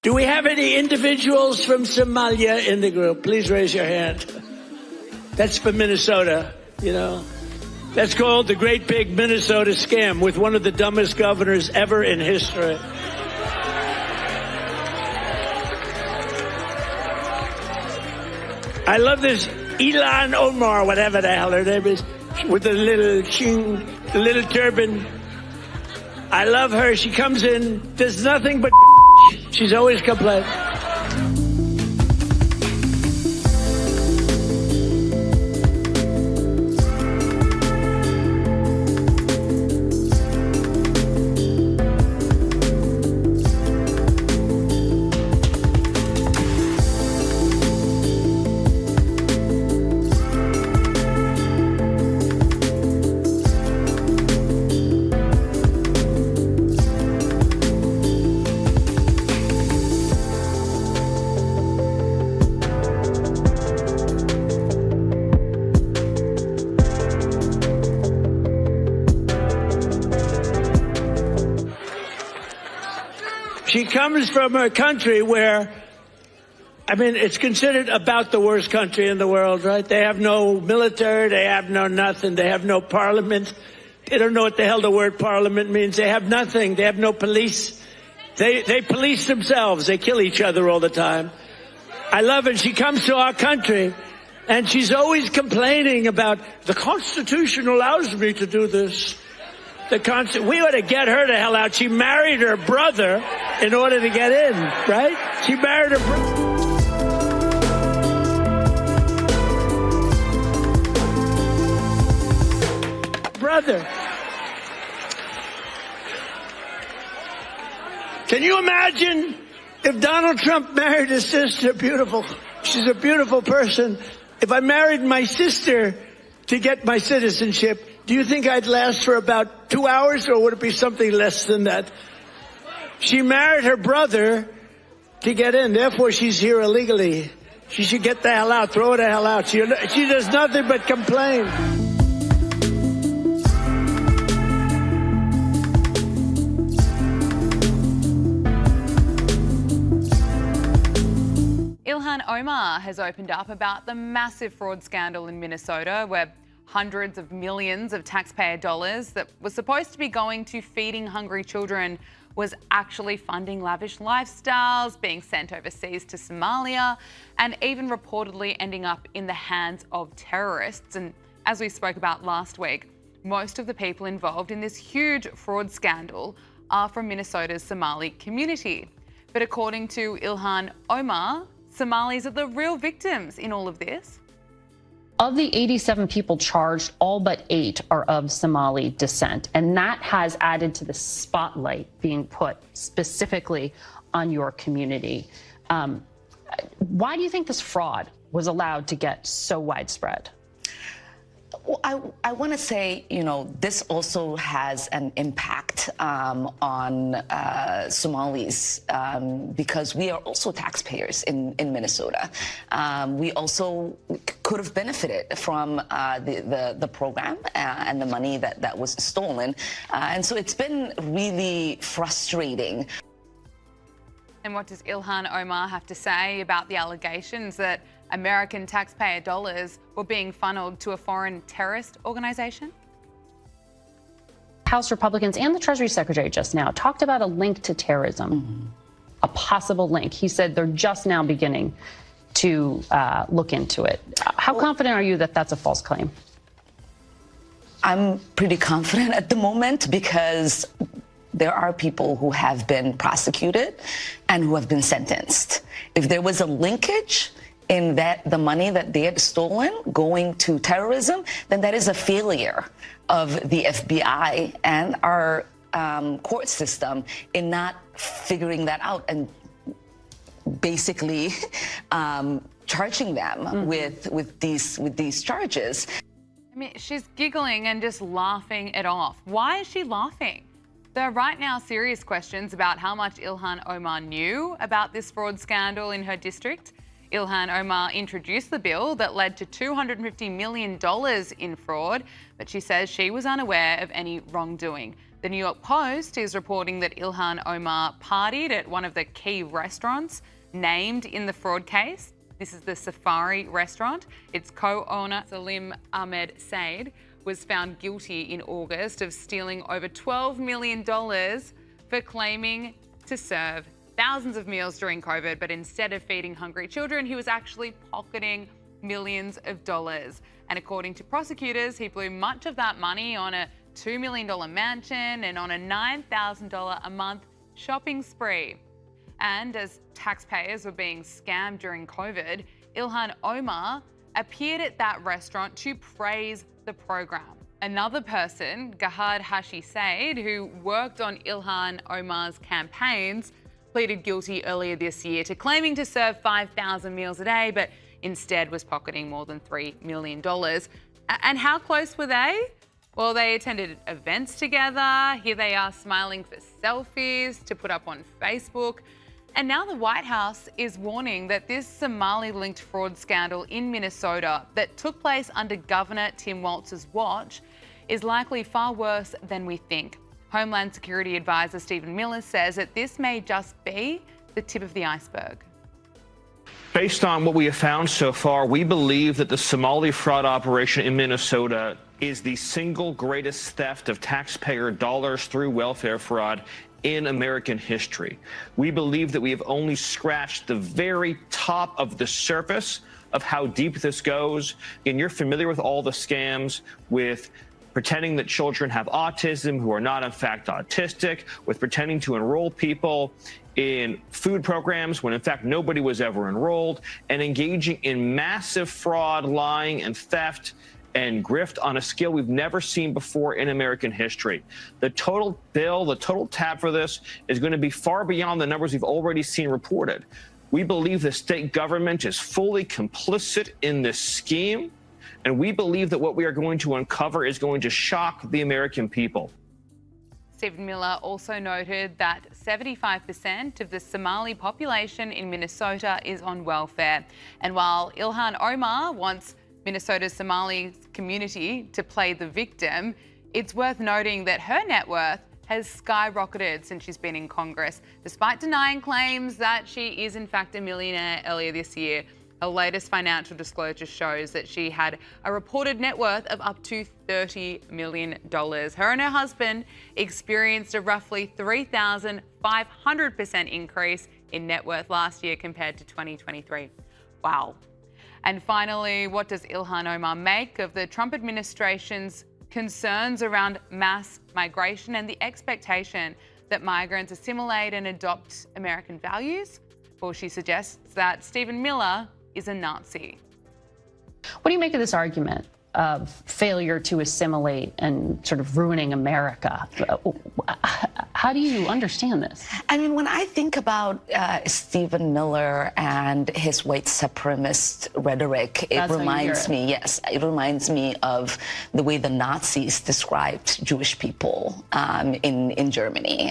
Do we have any individuals from Somalia in the group? Please raise your hand. That's for Minnesota, you know. That's called the Great Big Minnesota Scam with one of the dumbest governors ever in history. I love this Ilhan Omar, whatever the hell her name is, with the little turban. I love her. She comes in, does nothing but she's always complaining. She comes from a country where, I mean, it's considered about the worst country in the world, right? They have no military, they have no nothing, they have no parliament. They don't know what the hell the word parliament means. They have nothing, they have no police. They police themselves, they kill each other all the time. I love it. She comes to our country and she's always complaining about the Constitution allows me to do this. We ought to get her the hell out. She married her brother in order to get in, right? She married her brother. Can you imagine if Donald Trump married his sister? Beautiful. She's a beautiful person. If I married my sister to get my citizenship, do you think I'd last for about 2 hours, or would it be something less than that? She married her brother to get in. Therefore, she's here illegally. She should get the hell out. Throw her the hell out. She does nothing but complain. Ilhan Omar has opened up about the massive fraud scandal in Minnesota where hundreds of millions of taxpayer dollars that was supposed to be going to feeding hungry children was actually funding lavish lifestyles, being sent overseas to Somalia, and even reportedly ending up in the hands of terrorists. And as we spoke about last week, most of the people involved in this huge fraud scandal are from Minnesota's Somali community. But according to Ilhan Omar, Somalis are the real victims in all of this. Of the 87 people charged, all but 8 are of Somali descent, and that has added to the spotlight being put specifically on your community. Why do you think this fraud was allowed to get so widespread? Well, I want to say, you know, this also has an impact on Somalis because we are also taxpayers in Minnesota. We also could have benefited from the program and the money that was stolen. And so it's been really frustrating. And what does Ilhan Omar have to say about the allegations that American taxpayer dollars were being funneled to a foreign terrorist organization? House Republicans and the Treasury Secretary just now talked about a link to terrorism, a possible link. He said they're just now beginning to look into it. How confident are you that that's a false claim? I'm pretty confident at the moment because there are people who have been prosecuted and who have been sentenced. If there was a linkage in that the money that they had stolen going to terrorism, then that is a failure of the FBI and our court system in not figuring that out and basically charging them with these charges. I mean, she's giggling and just laughing it off. Why is she laughing? There are right now serious questions about how much Ilhan Omar knew about this fraud scandal in her district. Ilhan Omar introduced the bill that led to $250 million in fraud, but she says she was unaware of any wrongdoing. The New York Post is reporting that Ilhan Omar partied at one of the key restaurants named in the fraud case. This is the Safari restaurant. Its co-owner, Salim Ahmed Said, was found guilty in August of stealing over $12 million for claiming to serve thousands of meals during COVID, but instead of feeding hungry children, he was actually pocketing millions of dollars. And according to prosecutors, he blew much of that money on a $2 million mansion and on a $9,000 a month shopping spree. And as taxpayers were being scammed during COVID, Ilhan Omar appeared at that restaurant to praise the program. Another person, Gahad Hashi Said, who worked on Ilhan Omar's campaigns, pleaded guilty earlier this year to claiming to serve 5,000 meals a day, but instead was pocketing more than $3 million. And how close were they? Well, they attended events together. Here they are smiling for selfies to put up on Facebook. And now the White House is warning that this Somali-linked fraud scandal in Minnesota that took place under Governor Tim Walz's watch is likely far worse than we think. Homeland Security Advisor Stephen Miller says that this may just be the tip of the iceberg. Based on what we have found so far, we believe that the Somali fraud operation in Minnesota is the single greatest theft of taxpayer dollars through welfare fraud in American history. We believe that we have only scratched the very top of the surface of how deep this goes. And you're familiar with all the scams with pretending that children have autism who are not in fact autistic, with pretending to enroll people in food programs when in fact nobody was ever enrolled, and engaging in massive fraud, lying, and theft and grift on a scale we've never seen before in American history. The total bill, the total tab for this is going to be far beyond the numbers we've already seen reported. We believe the state government is fully complicit in this scheme, and we believe that what we are going to uncover is going to shock the American people. Stephen Miller also noted that 75% of the Somali population in Minnesota is on welfare. And while Ilhan Omar wants Minnesota's Somali community to play the victim, it's worth noting that her net worth has skyrocketed since she's been in Congress, despite denying claims that she is in fact a millionaire earlier this year. Her latest financial disclosure shows that she had a reported net worth of up to $30 million. Her and her husband experienced a roughly 3,500% increase in net worth last year compared to 2023. Wow. And finally, what does Ilhan Omar make of the Trump administration's concerns around mass migration and the expectation that migrants assimilate and adopt American values? Well, she suggests that Stephen Miller is a Nazi. What do you make of this argument of failure to assimilate and sort of ruining America? How do you understand this? I mean, when I think about Stephen Miller and his white supremacist rhetoric, it reminds me, yes, it reminds me of the way the Nazis described Jewish people in Germany.